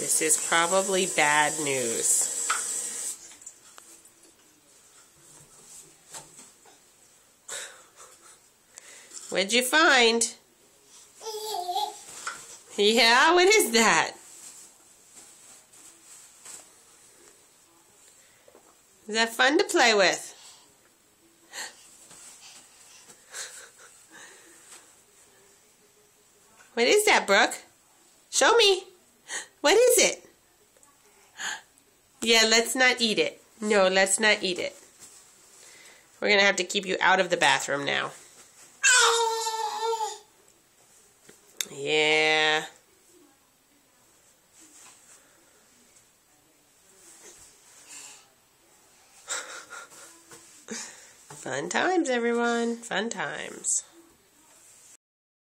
This is probably bad news. What'd you find? Yeah, what is that? Is that fun to play with? What is that, Brooke? Show me. What is it? Yeah, let's not eat it. No, let's not eat it. We're going to have to keep you out of the bathroom now. Yeah. Fun times, everyone. Fun times.